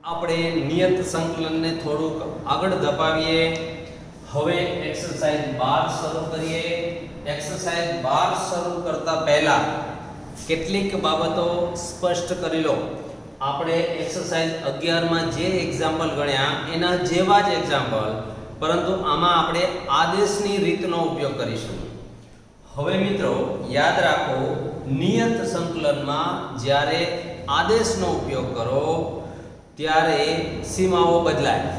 આપણે નિયત સંકલનને થોડુંક આગળ ધપાવીએ. હવે એક્સરસાઇઝ 12 શરૂ કરીએ. એક્સરસાઇઝ 12 શરૂ કરતા પહેલા કેટલીક બાબતો સ્પષ્ટ કરી લો. આપણે એક્સરસાઇઝ 11 માં જે એક્ઝામ્પલ ગણ્યા એના જેવા જ એક્ઝામ્પલ, પરંતુ આમાં આપણે આદેશની રીતનો ઉપયોગ કરીશું. હવે મિત્રો યાદ રાખો, નિયત સંકલનમાં જ્યારે આદેશનો ઉપયોગ કરો ત્યારે સીમાઓ બદલાય.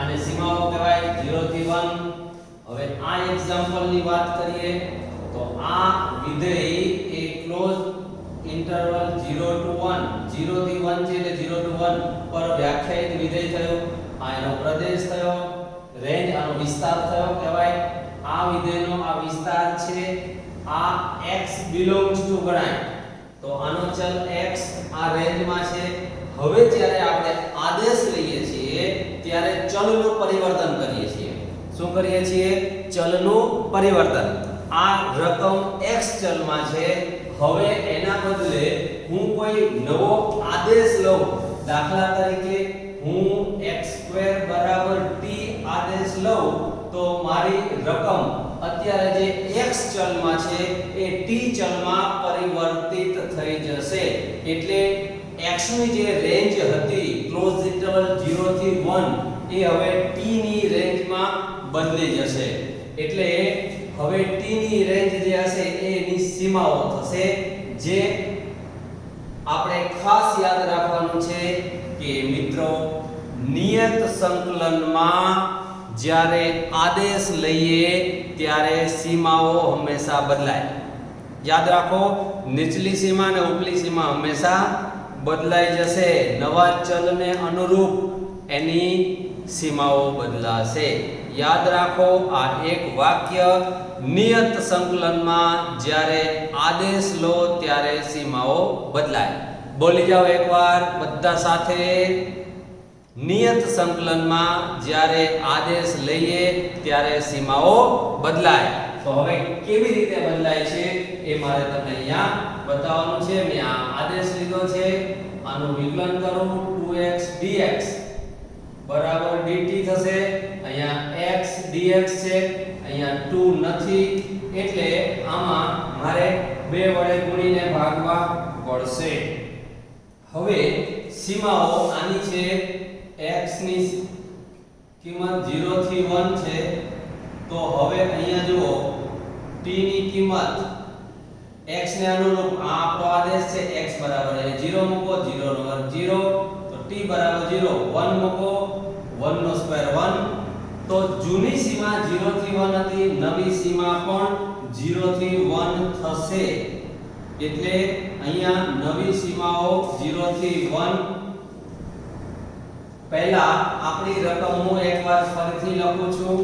અને સીમાઓ કહેવાય 0 થી 1. હવે આ એક્ઝામ્પલની વાત કરીએ તો આ વિધેય એ ક્લોઝ ઇન્ટરવલ 0 to 1 0 થી 1 છે એટલે 0 to 1 પર વ્યાખ્યાયિત વિધેય થયો. આ એનો પ્રદેશ થયો, રેન્જ આનો વિસ્તાર થયો કહેવાય. આ વિધેયનો આ વિસ્તાર છે, આ x belongs to ગણાય તો આનો ચલ x આ રેન્જમાં છે. હવે જ્યારે આપણે આદેશ લઈએ છીએ ત્યારે ચલનું પરિવર્તન કરીએ છીએ. શું કરીએ છીએ? ચલનું પરિવર્તન. આ રકમ x ચલમાં છે. હવે એના બદલે હું કોઈ નવો આદેશ લઉં, દાખલા તરીકે હું x² = t આદેશ લઉં તો મારી રકમ અત્યારે જે x ચલમાં છે એ t ચલમાં પરિવર્તિત થઈ જશે. એટલે x ની જે રેન્જ હતી ક્લોઝ ઇન્ટરવલ 0 થી 1 એ હવે t ની રેન્જમાં બદલી જશે. એટલે હવે t ની રેન્જ જે હશે એની સીમાઓ થશે. જે આપણે ખાસ યાદ રાખવાનું છે કે મિત્રો, નિયત સંકલનમાં જ્યારે આદેશ લઈએ ત્યારે સીમાઓ હંમેશા બદલાય. યાદ રાખો, નીચલી સીમા અને ઉપલી સીમા હંમેશા બદલાઈ જશે. નવા ચલને અનુરૂપ એની સીમાઓ બદલાશે. યાદ રાખો, આ એક વાક્ય, નિયત સંકલનમાં જ્યારે આદેશ લો ત્યારે સીમાઓ બદલાય. બોલી જાઓ એકવાર બધા સાથે. નિયત સંકલનમાં જ્યારે આદેશ લઈએ ત્યારે સીમાઓ બદલાય. તો હવે કેવી રીતે બદલાય છે એ મારે તમને અહીંયા બતાવવાનું છે. મેં આ આદેશ લીધો છે, આનું વિકલન કરું 2x dx બરાબર dt થશે. અહીંયા x dx છે, અહીંયા 2 નથી એટલે આમાં મારે 2 વડે ગુણીને ભાગવા પડશે. હવે સીમાઓ આની છે. x ની કિંમત 0 થી 1 છે. તો હવે અહીંયા જુઓ, t ની કિંમત x ને અનુરૂપ આ આપણો આદેશ છે. x બરાબર એ 0 મૂકો, 0 નો વર્ગ 0, તો t બરાબર 0. 1 મૂકો, 1 નો સ્ક્વેર 1. તો જૂની સીમા 0 થી 1 હતી, નવી સીમા પણ 0 થી 1 થશે. એટલે અહીંયા નવી સીમાઓ 0 થી 1. પહેલા આપણી રકમ હું એકવાર ફરીથી લખું છું.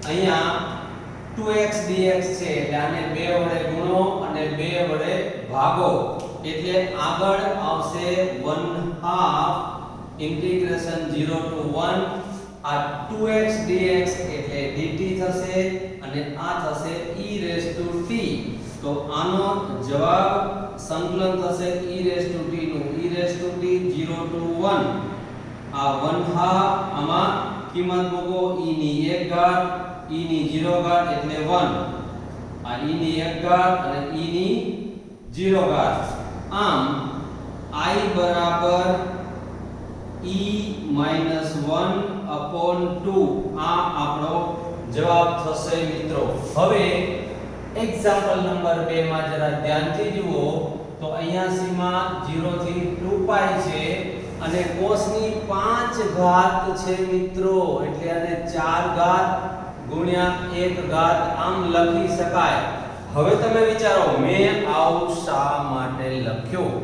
અહીંયા 2x dx છે એટલે આને 2 વડે ગુણો અને 2 વડે ભાગો એટલે આગળ આવશે 1/2 ઇન્ટિગ્રેશન 0 to 1. આ 2x dx એટલે dt થશે અને આ થશે e⁻t. તો આનો જવાબ સંકલન થશે e⁻t નું e⁻t 0 to 1. આ 1/2 આમાં કિંમત મૂકો, e ની 1 ઘાત, e ની 0 ઘાત એટલે 1. આ e ની 1 ઘાત અને e ની 0 ઘાત. આમ I બરાબર e-1/2 આ આપણો જવાબ થશે મિત્રો. હવે એક્ઝામ્પલ નંબર 2 માં જરા ધ્યાનથી જુઓ તો અહીંયા સીમા 0 થી 2π છે અને કોસની 5 ઘાત છે મિત્રો. એટલે આને 4 ઘાત ગુણ્યા 1 ઘાત આમ લખી શકાય. હવે તમે વિચારો, મેં આવું શા માટે લખ્યું?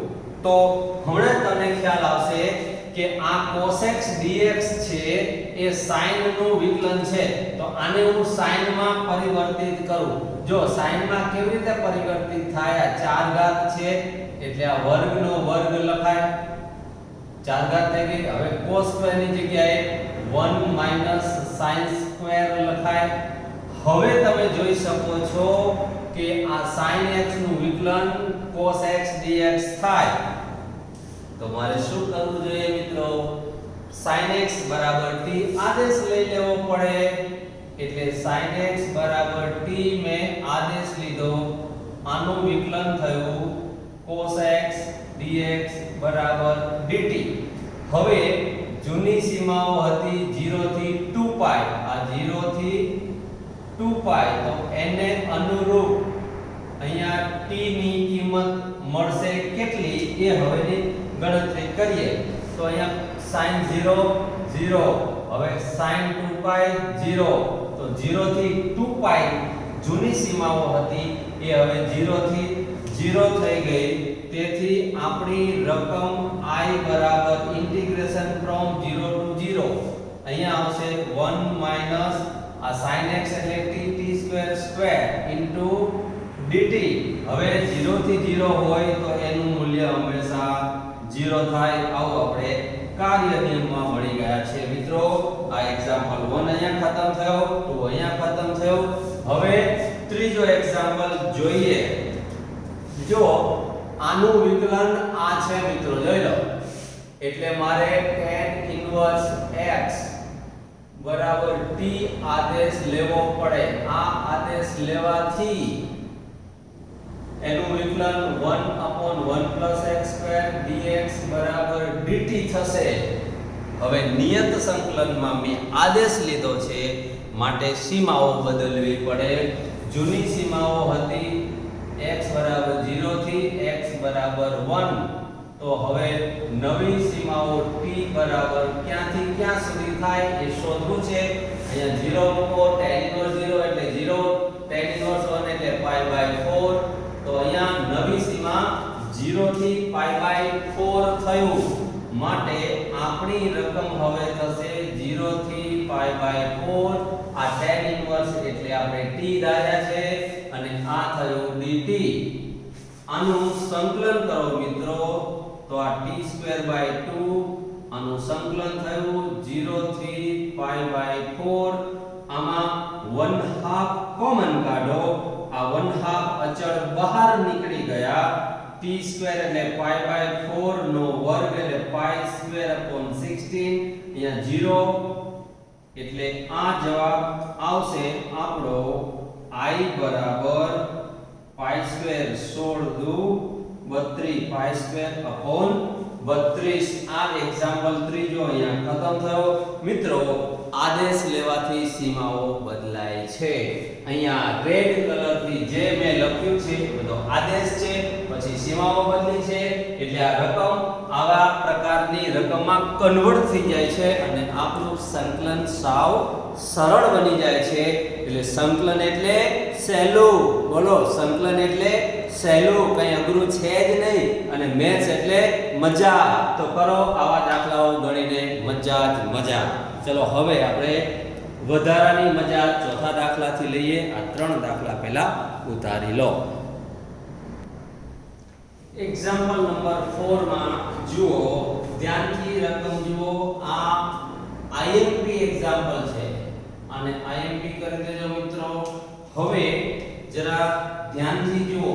તો હમણાં તમને ખ્યાલ આવશે કે આ cos x dx છે એ sin નું વિકલન છે. તો આને હું sin માં પરિવર્તિત કરું. જો sin માં કેવી રીતે પરિવર્તિત થાય? 4 ઘાત છે એટલે આ વર્ગનો વર્ગ લખાય, 4 ઘાત થઈ ગઈ. હવે cos સ્ક્વેર ની જગ્યાએ 1 - sin સ્ક્વેર લખાય. હવે તમે જોઈ શકો છો કે આ sin x નું વિકલન cos x dx થાય. તો મારે શું કરવું જોઈએ મિત્રો? sin x બરાબર t આદેશ લઈ લેવો પડે, એટલે sin x બરાબર t મેં આદેશ લીધો, આનું વિકલન થયું cos x dx બરાબર dt. હવે જૂની સીમાઓ હતી 0 થી 2π, આ 0 થી 2π, તો એને અનુરૂપ અહીંયા t ની કિંમત મળશે કેટલી એ હવેની ગણતરી કરીએ. તો અહીંયા sin 0 0, હવે sin 2π 0, તો 0 થી 2π જૂની સીમાઓ હતી એ હવે 0 થી 0 થઈ ગઈ. તેથી આપણી રકમ I બરાબર ઇન્ટિગ્રેશન ફ્રોમ 0 ટુ 0 અહીંયા આવશે 1 માઈનસ આ sin x એટલે t square square into dt. હવે 0 થી 0 હોય તો એનું મૂલ્ય હંમેશા 0 થાય. આવું આપણે કાર્ય નિયમમાં મળી ગયા છે મિત્રો. આ એક્ઝામ્પલ 1 અહીંયા ખતમ થયો, 2 અહીંયા ખતમ થયો. હવે ત્રીજો એક્ઝામ્પલ જોઈએ. જો આનું વિકલન આ છે મિત્રો, જોઈ લો. એટલે મારે tan ઇન્વર્સ x બરાબર t આદેશ લેવો પડે. આ આદેશ લેવાથી એનું વિકલન 1/1 + x² dx બરાબર dt થશે. હવે નિયત સંકલનમાં મેં આદેશ લીધો છે માટે સીમાઓ બદલવી પડે. જૂની સીમાઓ હતી x બરાબર 0 થી x બરાબર 1, તો હવે નવી સીમાઓ t બરાબર ક્યાંથી ક્યાં સુધી થાય એ શોધવું છે. અહીંયા 0 મૂકો, tan ઇન્વર્સ 0 એટલે 0, tan ઇન્વર્સ 1 એટલે π/4. તો અહીંયા નવી સીમા 0 થી π/4 થયું, માટે આપણી રકમ હવે થશે 0 થી π/4. આ tan ઇન્વર્સ એટલે આપણે t ધાર્યા છે અને આ થયું dt. આનું સંકલન કરો મિત્રો, તો આ t²/2 આનું સંકલન થયું 0 થી π/4. આમાં 1/2 કોમન કાઢો, આ 1/2 અચળ બહાર નીકળી ગયા. t² એટલે π/4 નો વર્ગ એટલે π²/16. અહીંયા 0 એટલે આ જવાબ આવશે આપણો I બરાબર π² 16 દુ 32, π²/32. આ એક્ઝામ્પલ ત્રીજો અહીંયા ખતમ થયો. મિત્રો આદેશ લેવાથી સીમાઓ બદલાય છે. અહીંયા રેડ કલરથી જે મેં લખ્યું છે બધો આદેશ છે, પછી સીમાઓ બદલી છે, એટલે આ રકમ આવા પ્રકારની રકમમાં કન્વર્ટ થઈ જાય છે અને આપણું સંકલન સાવ સરળ બની જાય છે. એટલે સંકલન એટલે સહેલું. બોલો, સંકલન એટલે સહેલું, કઈ અઘરું છે જ નહીં. અને મેથ્સ એટલે મજા. તો કરો આવા દાખલાઓ ગણીને મજા જ મજા. ચલો હવે આપણે વધારાની મજા ચોથા દાખલાથી લઈએ. આ 3 દાખલા પહેલા ઉતારી લો. એક્ઝામ્પલ નંબર 4 માં જુઓ, ધ્યાનથી રકમ જુઓ. આ IMP એક્ઝામ્પલ છે અને IMP કરી દેજો મિત્રો. હવે જરા ધ્યાનથી જુઓ.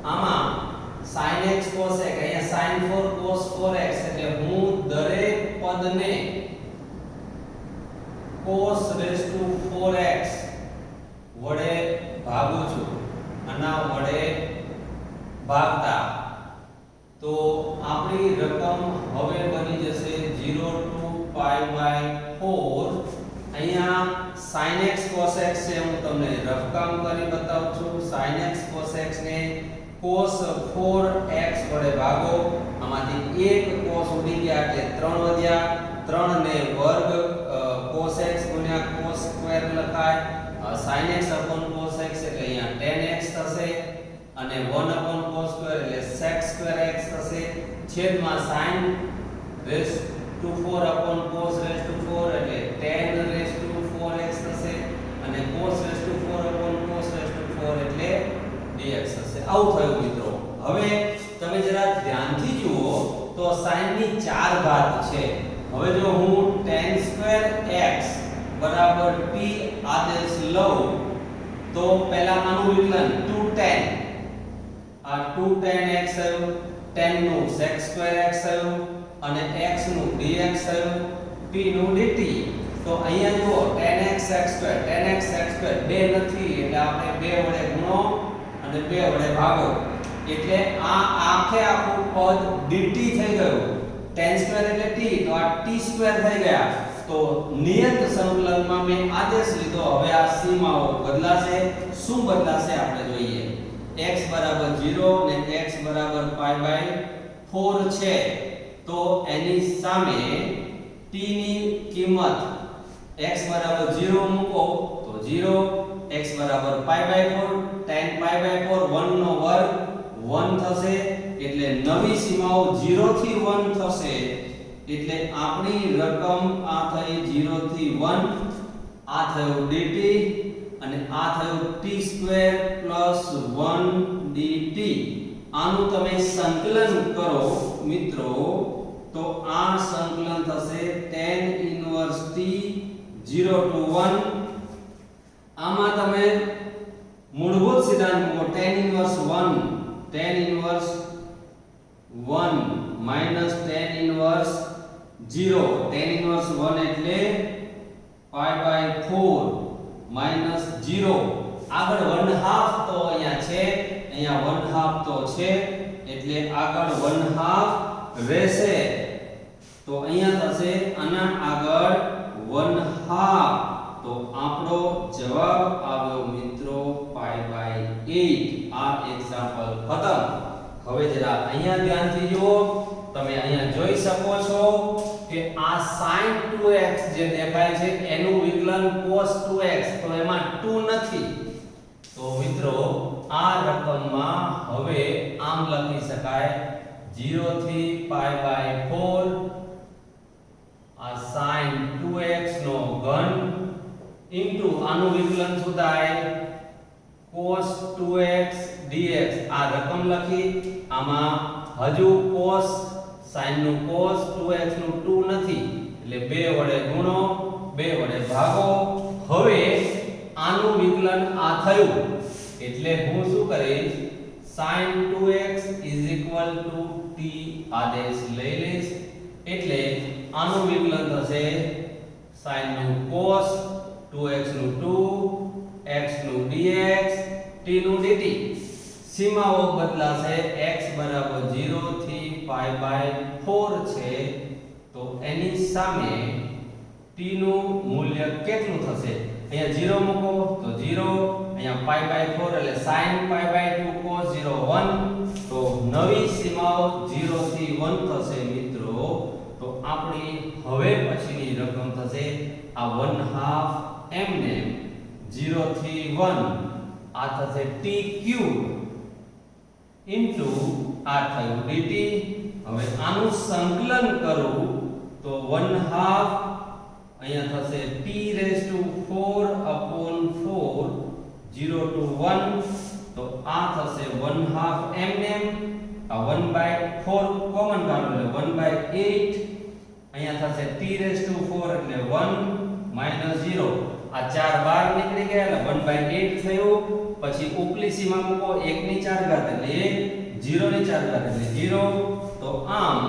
આમાં sin x cos x, અહીંયા sin 4 cos 4x, એટલે હું દરેક પદને cos raised to 4x વડે ભાગું છું. આના વડે ભાગતા તો આપણી રકમ હવે બની જશે 0 to π/4. અહીંયા sin x cos x છે, હું તમને રફકામ કરી બતાવું છું. sin x cos x ને cos 4x વડે ભાગો. આમાંથી એક cos ઉડી ગયા એટલે 3 વધ્યા. 3 ને વર્ગ cos x ગુણ્યા cos સ્ક્વેર લખાય. sin x cos x એટલે અહીંયા tan x થશે અને 1 cos સ્ક્વેર એટલે sec સ્ક્વેર x થશે. છેદમાં sin raised to 4 cos raised to 4 એટલે tan raised to 4x થશે અને cos raised to 4 cos raised to 4 એટલે dx થશે. આવું થયું મિત્રો. હવે તમે જરા ધ્યાનથી જુઓ તો sin ની 4 ઘાત છે. હવે જો હું tan સ્ક્વેર x બરાબર t આદેશ લઉં તો પહેલા આનું વિકલન 2 tan, આ 2 tan x આવ્યું, tan નું sec સ્ક્વેર x આવ્યું, અને x નું dx થયું, t નું dt. તો અહીંયા જુઓ tan x x2 બે નથી એટલે આપણે 2 વડે ગુણો અને 2 વડે ભાગો એટલે આ આખે આખું પદ dt થઈ ગયું. tan2 એટલે t તો આ t2 થઈ ગયા. તો નિયત સંકલનમાં મેં આદેશ લીધો. હવે આ સીમાઓ બદલાશે. શું બદલાશે આપણે જોઈએ. x 0 ને x π/4 છે તો એની સામે t ની કિંમત x 0 મૂકો તો 0, x π/4 tan π/4 1 નો વર્ગ 1 થશે એટલે નવી સીમાઓ 0 થી 1 થશે એટલે આપણી રકમ આ થઈ 0 થી 1, આ થયું dt અને આ થયું t2 + 1 dt. આનું તમે સંકલન કરો મિત્રો તો આ સંકલન થશે tan ઇન્વર્સ t 0 to 1. આમાં તમે મૂળભૂત સિદ્ધાંત મૂકો. tan inverse 1 minus tan inverse 0. tan inverse 1 એટલે π/4 minus 0. આગળ 1/2 તો અહીંયા છે, અહીંયા 1/2 તો છે એટલે આગળ 1/2 રહેશે. તો અહીંયા થશે આના આગળ 1/2. તો આપણો જવાબ આવ્યો મિત્રો π/8. આ એક્ઝામ્પલ ખતમ. હવે જરા અહીંયા ધ્યાનથી જુઓ. તમે અહીંયા જોઈ શકો છો કે આ sin 2x જે દેખાય છે એનું વિકલન cos 2x તો એમાં 2 નથી. તો મિત્રો આ રકમમાં હવે આમ લખી શકાય 0 થી π/4 આ sin 2x નો ઘન ઇન્ટુ આનું વિકલન શું થાય cos 2x dx. આ રકમ લખી. આમાં હજુ cos sin નું cos 2x નું 2 નથી એટલે 2 વડે ગુણો 2 વડે ભાગો. હવે આનું વિકલન આ થયું એટલે હું શું કરીશ sin 2x = t આદેશ લઈ લઈશ એટલે આનું વિકલન થશે sin નું cos 2x નું 2 x નું dx t નું dt. સીમાઓ બદલાશે. x 0 થી π/4 છે તો એની સામે t નું મૂલ્ય કેટલું થશે. અહીંયા 0 મૂકો તો 0, અહીંયા π/4 એટલે sin π/2 cos 0 1. તો નવી સીમાઓ 0 થી 1 થશે મિત્રો. તો આપણી હવે પછીની રકમ થશે આ 1/2 એમને 0 થી 1 આ થશે t³ ઇન્ટુ આ થયું dt. હવે આનું સંકલન કરું તો 1/2 અહીંયા થશે t⁴/4 0 to 1. તો આ થશે 1/2 એમને આ 1/4 કોમન કાઢો એટલે 1/8. અહીંયા થશે t⁴ એટલે 1 - 0. આ 4 બહાર નીકળી ગયા એટલે 1/8 થયું. પછી ઉપલી સીમા મૂકો 1 ની 4 ઘાત એટલે 1, 0 ની 4 ઘાત એટલે 0. તો આમ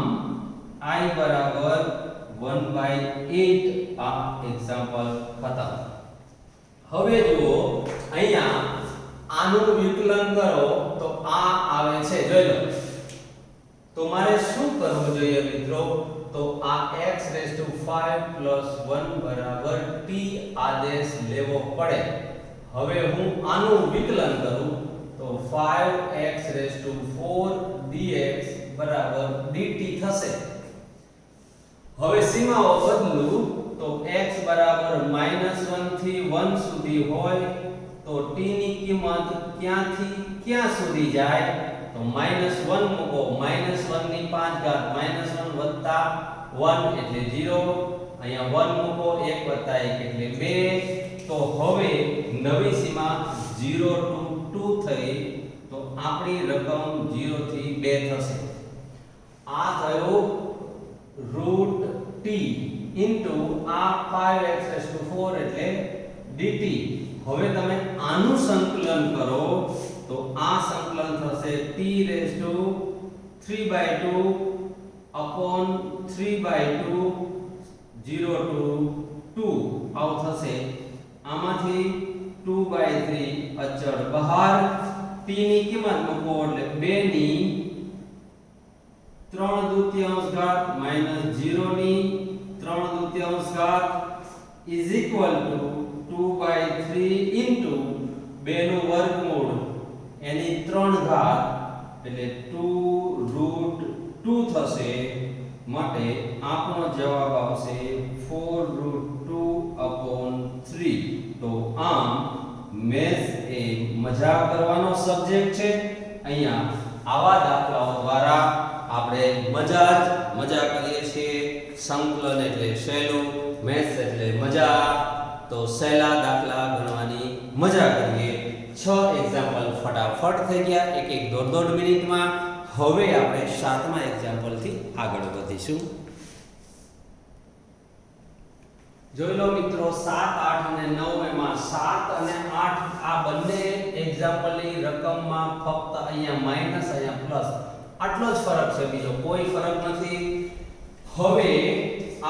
i બરાબર 1/8. આ એક્ઝામ્પલ ખતમ. હવે જુઓ અહીંયા આનું વિકલન કરો તો આ આવે છે જોઈ લો. તો મારે શું કરવું જોઈએ મિત્રો તો આ x⁵ + 1 t આદેશ લેવો પડે. હવે હું આનું વિકલન કરું તો 5x⁴ dx dt થશે. હવે સીમાઓ બદલું તો x -1 થી 1 સુધી હોય તો t ની કિંમત ક્યાંથી ક્યાં સુધી જાય તો -1 મૂકો. -1 ની 5 ઘાત -1 + 1 એટલે 0. અહીંયા 1 મૂકો 1 + 1 એટલે 2. તો હવે નવી સીમા 0 to 2 થઈ તો આપણી રકમ 0 થી 2 થશે. આ થયો √t ઇન્ટુ આ 5x⁴ એટલે dt. હવે તમે આનું સંકલન કરો તો આ સંકલન થશે t⁵ 3/2 upon 3/2 0 to 2 આવું થશે. આમાંથી 2/3 અચળ બહાર, t ની કિંમત મૂકો એટલે 2 ની 3/2 માઈનસ 0 ની 3/2 ઇઝ ઇક્વલ ટુ 2/3 ઇન્ટુ 2 નું વર્ગમૂળ એની 3 ઘાત એટલે 2√2 થશે. માટે આપણો જવાબ આવશે 4√2/3. તો આમ મેથ્સ એ મજા કરવાનો સબ્જેક્ટ છે. અહીંયા આવા દાખલાઓ દ્વારા આપણે મજા કરીએ છીએ. સંકલન એટલે સહેલું, મેથ્સ એટલે મજા. તો સહેલા દાખલા ગણવાની મજા કરીએ. 6 એક્ઝામ્પલ ફટાફટ થઈ ગયા, એક દોઢ મિનિટમાં. હવે આપણે 7મા એક્ઝામ્પલ થી આગળ વધીશું. જોઈ લો મિત્રો, 7, 8 અને 9 એમાં 7 અને 8 આ બંને એક્ઝામ્પલની રકમમાં ફક્ત અહીંયા માઈનસ અહીંયા પ્લસ આટલો જ ફરક છે, બીજો કોઈ ફરક નથી. હવે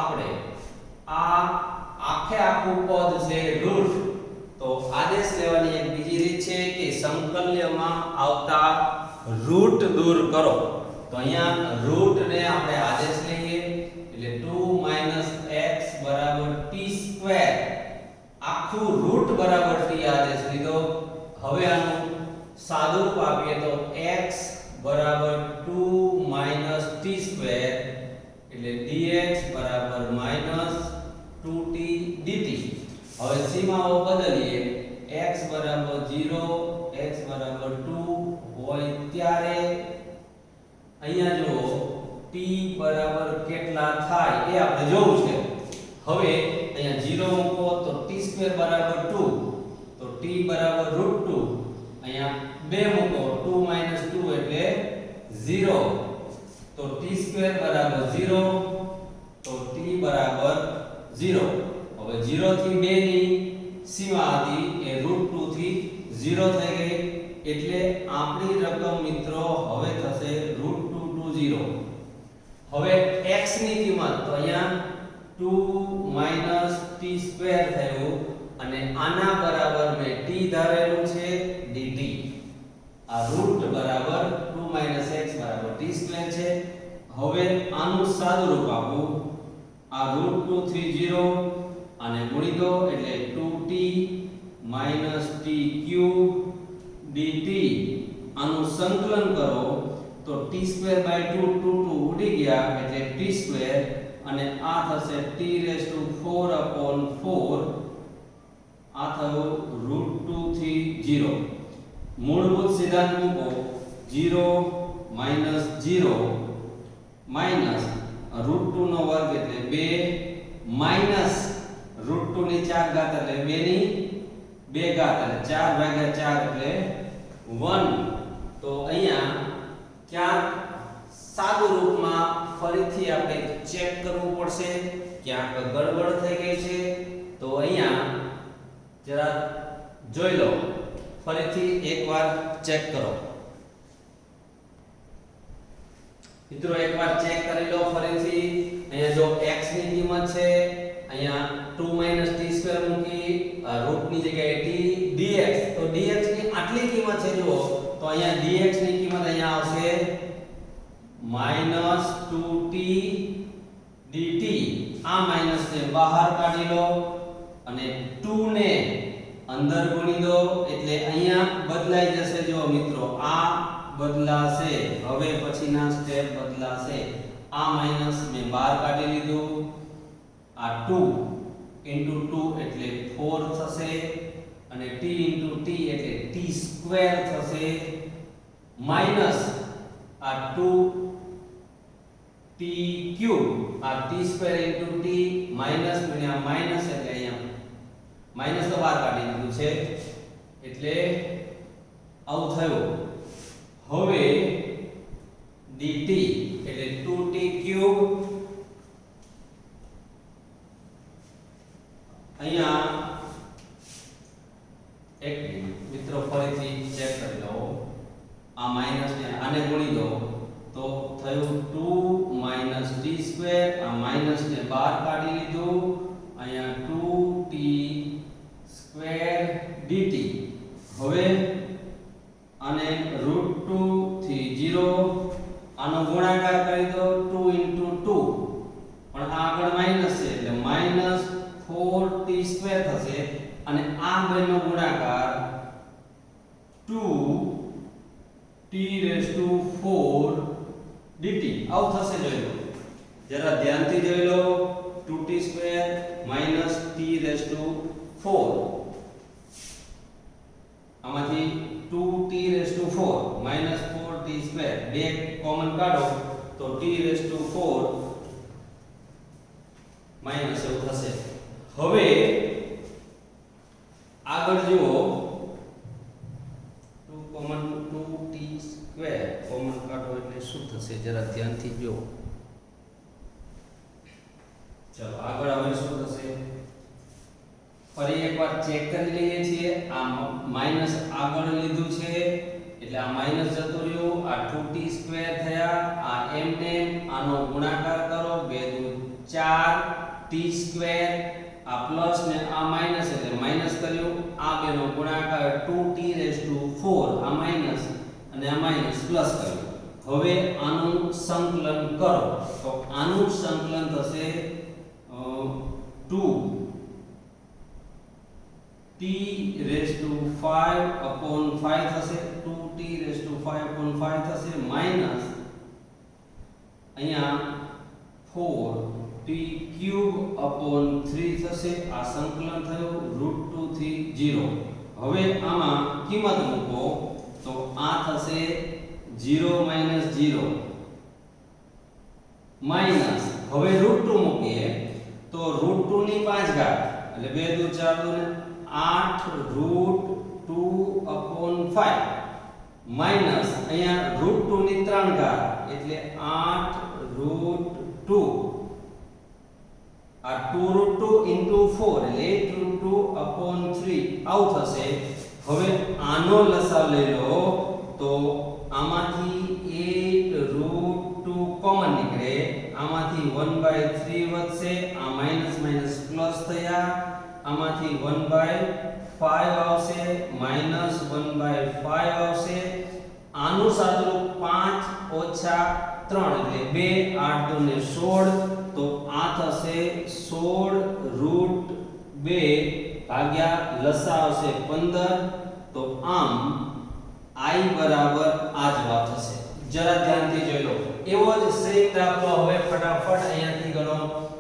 આપણે આ આખું પદ છે રૂટ, તો આદેશ લેવાની એક બીજી રીત છે કે સંકલ્યમાં આવતા રૂટ દૂર કરો. તો અહીંયા રૂટ ને આપણે આદેશ લઈએ એટલે 2 - x = t². આખું રૂટ બરાબર t આદેશ લીધો. હવે આનું સાદું રૂપ આપીએ તો x = 2 - t² એટલે dx = -2t dt. હવે સીમાઓ બદલીએ. x = 0, x = 2 હોય ત્યારે અહીંયા જો t બરાબર કેટલા થાય એ આપણે જોવું છે. હવે અહીંયા 0 મૂકો તો t² = 2, તો t = √2. અહીંયા 2 મૂકો 2 - 2 એટલે 0, તો t² = 0, તો t = 0. હવે 0 થી 2 ની સીમા હતી એ √2 થી 0 થઈ ગઈ. એટલે આપણી રકમ મિત્રો હવે થશે √220. હવે x ની કિંમત તો અહીંયા 2 - t² થયું અને આના બરાબર મેં t ધારેલું છે dt. આ રૂટ બરાબર 2 - x = t² છે. હવે આનું સાદું રૂપ આપું. આ √230 આને ગુણી દો એટલે 2t - t³ dt. આનું સંકલન કરો તો t²/2 2 ઉડી ગયા એટલે t² અને આ થશે t⁴/4. આ થયું √230. મૂળભૂત સિદ્ધાંત મૂકો. 0 - 0 માઈનસ √2 નો વર્ગ એટલે 2 માઈનસ √2 ની 4 ઘાત એટલે 2 ની 2 ઘાત એટલે 4/4 એટલે 1. તો અહીંયા ક્યાં સાદું રૂપમાં ફરીથી આપણે ચેક કરવું પડશે, ક્યાંક ગડબડ થઈ ગઈ છે. તો અહીંયા જરા જોઈ લો, ફરીથી એકવાર ચેક કરો મિત્રો, એકવાર ચેક કરી લો ફરીથી. અહીંયા જો x ની કિંમત છે, અહીંયા 2 - t² મૂકી, રૂટ ની જગ્યાએ t dx, તો dx ની આટલી કિંમત છે જુઓ, તો અહીંયા dx ની કિંમત અહીંયા આવશે -2t dt. આ માઈનસ ને બહાર કાઢી લો અને 2 ને અંદર ગુણી દો એટલે અહીંયા બદલાઈ જશે. જો મિત્રો આ બદલાશે, હવે પછીના સ્ટેપ બદલાશે. આ માઈનસ મેં બહાર કાઢી લીધું. આ 2 * 2 એટલે 4 થશે અને t * t એટલે t² થશે માઈનસ આ 2t³ આ t² * t માઈનસ ગુણ્યા માઈનસ એટલે અહીંયા માઈનસ તો બહાર કાઢી દીધું છે એટલે આવું થયું. હવે dt એટલે 2t³ અહીંયા એક મિત્રો ફરીથી ચેક કરી લો. આ માઈનસ ને આને ગુણી દો તો થયું 2 - માઇનસ ટી સ્ક્વેર, આ માઇનસ ને બહાર કાઢી લીધું, અહીંયા 2t સ્ક્વેર dt. હવે આને √2 થી 0, આનો ગુણાકાર કરી દો 2 * 2, પણ આ આગળ માઈનસ છે એટલે માઈનસ 4t સ્ક્વેર થશે, અને આ બેનો ગુણાકાર 2t⁴ dt આવું થશે. જોઈ લો, જરા ધ્યાનથી જોઈ લો. 2t સ્ક્વેર માઈનસ t⁴, આમાંથી 2t⁴ માઈનસ 4t સ્ક્વેર, બે કોમન કાઢો તો t⁴ માઈનસ એવું થશે. હવે આગળ જુઓ, 2t સ્ક્વેર કોમન કાઢો એટલે શું થશે, જરા ધ્યાનથી જુઓ. ચલો આગળ હવે શું થશે, ફરી એકવાર ચેક કરી લઈએ છીએ. આ માઈનસ આગળ લીધું છે એટલે આ માઈનસ જતો રહ્યો, આ 2t સ્ક્વેર થયા, આ એમને આનો ગુણાકાર કરો, 2 * 4t સ્ક્વેર, આ પ્લસ ને આ માઈનસ એટલે માઈનસ કર્યું, આ બેનો ગુણાકાર 2t⁴, આ માઈનસ અને આ માઈનસ પ્લસ કર્યું. હવે આનું સંકલન કરો તો આનું સંકલન થશે 2t⁵/5 થશે, 2t⁵/5 થશે, માઈનસ અહીંયા 4t³ થશે. આ સંકલન થયું √2 થી 0. હવે આમાં કિંમત મૂકો તો આ થશે 0 - 0 માઈનસ, હવે √2 મૂકીએ તો √2 ની 5 ઘાત એટલે 2 * 2 = 8 √2/5 માઈનસ અહીંયા √2 ની 3 ઘાત એટલે 8 √2, આ 2 √2 * 4 એટલે 8 √2/3 આવું થશે. હવે આનો લસાઅ લઈ લો તો આમાંથી 8 √2 કોમન નીકળે, આમાંથી 1/3 વધશે, આ માઈનસ માઈનસ પ્લસ થયા, આમાંથી 1/5 આવશે, માઈનસ 1/5 આવશે. આનું સાદુરૂપ 5 - 3 એટલે 2, 8 * 2 = 16, તો આ થશે 16√2 ભાગ્યા લસાઅ આવશે 15. તો આમ i બરાબર આ જવાબ થશે. જરા ધ્યાનથી જોઈ લો. એવો જ સેમ દાખલો હવે ફટાફટ અહીંયાથી ગણો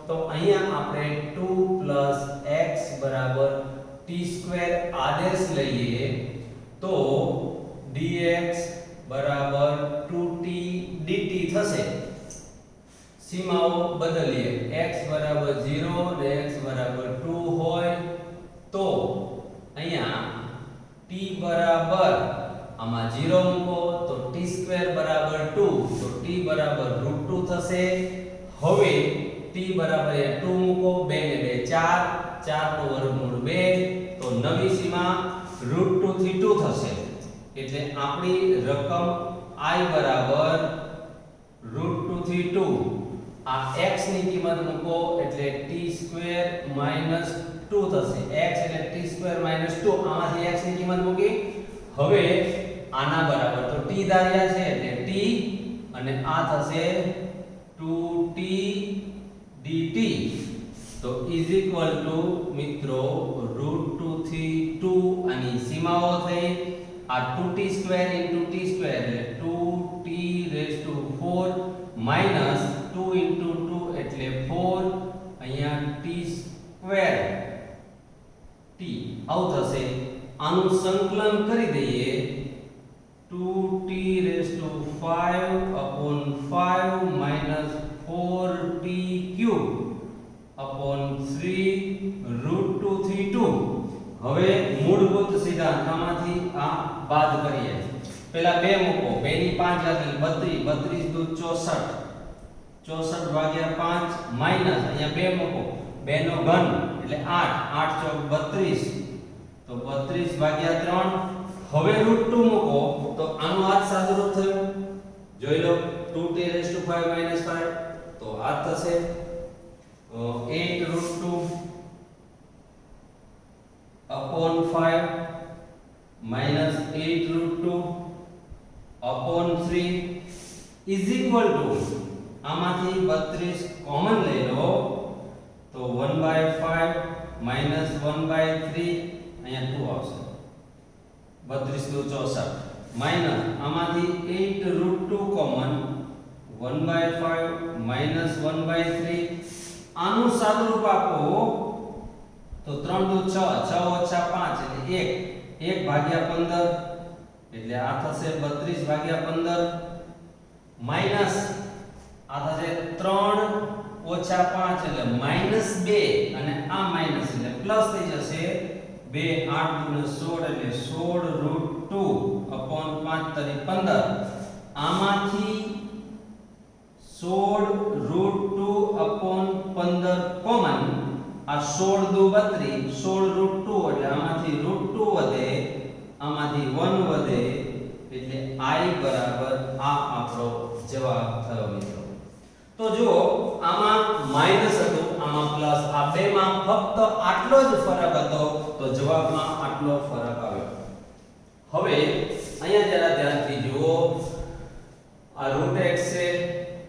તો અહીંયા આપણે 2 + x = t² આદેશ લઈએ તો dx = 2t dt થશે. સીમાઓ બદલીએ, x = 0 અને x = 2 હોય તો અહીંયા t બરાબર આમાં 0 મૂકો તો t² = 2, તો t = √2 થશે. હવે t બરાબર 2 મૂકો, 2 ને 2 4, 4 નું વર્ગમૂળ 2, તો નવી સીમા √2 થી 2 થશે. એટલે આપણી રકમ i બરાબર √2 થી 2. આ x ની કિંમત મૂકો એટલે t² - 2 થશે. x એટલે t² - 2, આમાંથી x ની કિંમત મૂકી. હવે આના બરાબર તો t ધાર્યા છે એટલે t, અને આ થશે 2t dt. તો = મિત્રો √2 થી 2 આની સીમાઓ થઈ. આ 2t² * t² એટલે 2t⁴ માઈનસ 2 * 2 એટલે 4, અહીંયા t² આવું થશે. આનું સંકલન કરી દઈએ 2t⁵/5 માઈનસ 4t³ / 3 √2 થી 2. હવે મૂળભૂત સિદ્ધાંત આમાંથી આ બાદ કરીએ. પહેલા 2 મૂકો, 2 ની 5 ઘાત એટલે 32, 32 * 2 = 64, 64 ભાગ્યા 5 માઈનસ અહીંયા 2 મૂકો, 2 નો ઘન એટલે 8, 8 * 4 = 32, તો 32 ભાગ્યા 3. હવે √2 મૂકો તો આનું આ સાદુરૂપ થયું. જોઈ લો 2t⁵ - 5, તો આ થશે 8√2 upon 5 minus 8√2 upon 3 is equal to આમાંથી 32 કોમન લઈ લો તો 1/5 minus 1/3 અહીંયા 2 આવશે 32 * 64 માઈનસ આમાંથી 8√2 કોમન 1/5 minus 1/3 આનું સાદુરૂપ આપો તો 3 * 6 6 - 5 એટલે 1 1/15 એટલે આ થશે 32/15 માઈનસ આ થશે 3 - 5 એટલે -2 અને આ માઈનસ એટલે પ્લસ થઈ જશે 2 8 * 16 એટલે 16√2 upon 5 તરી 15 આમાંથી 16√2 upon 15 કોમન આ 16 દુ 32 16√2 એટલે આમાંથી √2 વધે આમાંથી 1 વધે એટલે i બરાબર આ આપણો જવાબ થયો મિત્રો તો જો આમાં માઈનસ હતું આમાં પ્લસ આ બેમાં ફક્ત આટલો જ ફરક હતો તો જવાબમાં આટલો ફરક આવ્યો હવે અહીંયા જરા ધ્યાનથી જુઓ આ √x છે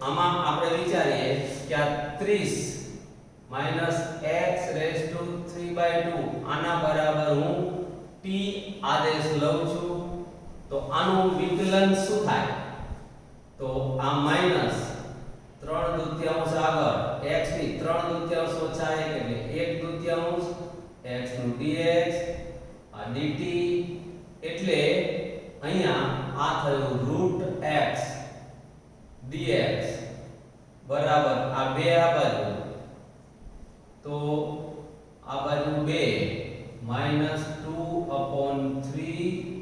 આમાં આપણે વિચારીએ કે આ 30 માઈનસ x રેઝ ટુ 3/2 આના બરાબર હું t આદેશ લઉં છું તો આનું વિકલન શું થાય તો આ માઈનસ 3/2 આગળ x ની 3/2 ઓછા 1 એટલે 1/2 x નું dx આ dt એટલે અહીંયા આ થયું √x dx બરાબર આ બે આ બાજુ તો આ બાજુ 2 -2/3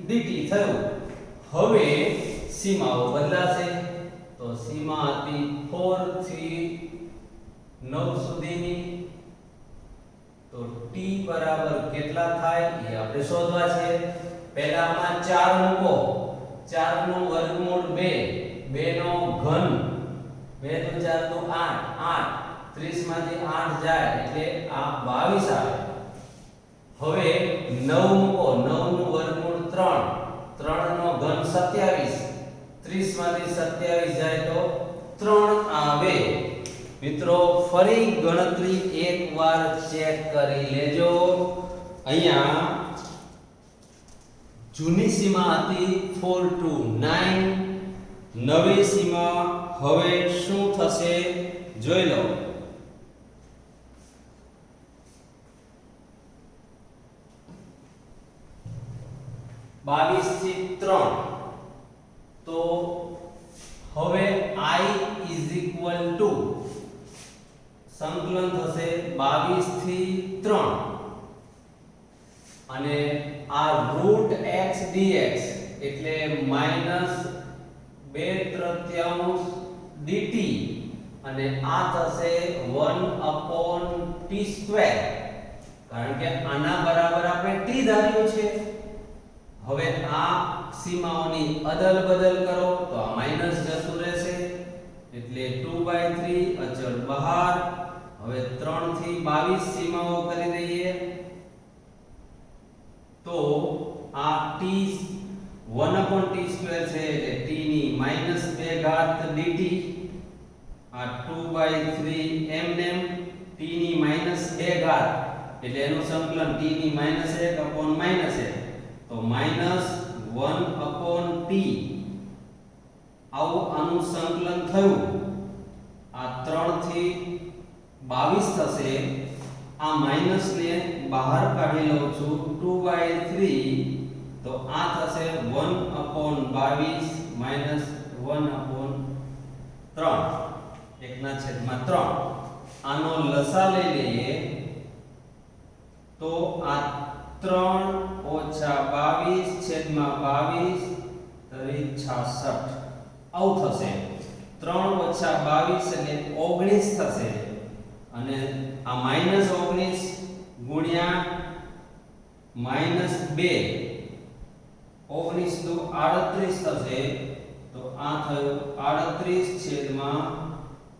dt થયું હવે સીમાઓ બદલાશે તો સીમા હતી 4 થી 9 સુધીની તો t બરાબર કેટલા થાય એ આપણે શોધવા છે પહેલા આમાં 4 મૂકો 4 નું વર્ગમૂળ 2 2 નો ઘન 2 * 4 = 8 8 30 માંથી 8 જાય એટલે આ 22 આવે હવે 9 મૂકો 9 નું વર્ગમૂળ 3 3 નો ઘન 27 30 માંથી 27 જાય તો 3 આવે મિત્રો ફરી ગણતરી એકવાર ચેક કરી લેજો અહીંયા જૂની સીમા હતી 4 to 9 નવી સીમા હવે શું થશે જોઈ લો 22 થી 3 તો હવે i સંકલન થશે 22 થી 3 અને આ √x dx એટલે -2/3 dt અને આ થશે 1/t², કારણ કે આના બરાબર આપણે t ધાર્યું છે. હવે આ સીમાઓની અદલ બદલ કરો તો આ માઈનસ જતું રહેશે એટલે 2/3 અચળ બહાર. હવે 3 થી 22 સીમાઓ કરી દઈએ તો આ t 1/t² છે એટલે t ની -2 ઘાત dt. આ 2/3 mm t ની -2 ઘાત એટલે એનું સંકલન t ની -1/-1 તો -1/t આવું આનું સંકલન થયું. આ 3 થી 22 થશે. આ માઈનસ ને બહાર કાઢી લઉં છું 2/3 તો આ થશે 1/22 -1/3 1/3. આનો લસા લઈ લઈએ તો આ 3 - 22 છેદમાં 22 તરી 66 આવું થશે. 3 - 22 એટલે 19 થશે અને આ -19 ગુણ્યા -2 19 * 38 થશે તો આ થયું 38 છેદમાં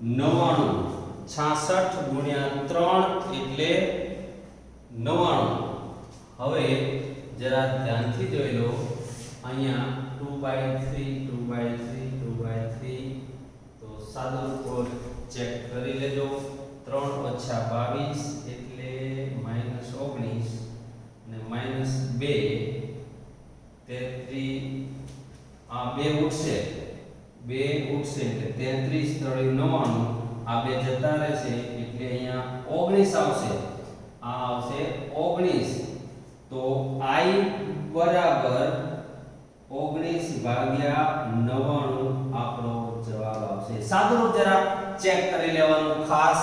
66 ગુણ્યા 3 એટલે 99. હવે જરા ધ્યાનથી જોઈ લો, અહીંયા 2/3 2/3 2/3, તો સાદુરૂપ ચેક કરી લેજો. 3 - 22 એટલે -19 અને -2 33, આ 2 ઉઠશે, 2 ઉઠશે એટલે 33 × 99, આ 2 જતા રહેશે એટલે અહીંયા 19 આવશે, આ આવશે 19. તો I બરાબર 19/99 આપણો જવાબ આવશે. સાદુરૂપ જરા ચેક કરી લેવાનું ખાસ,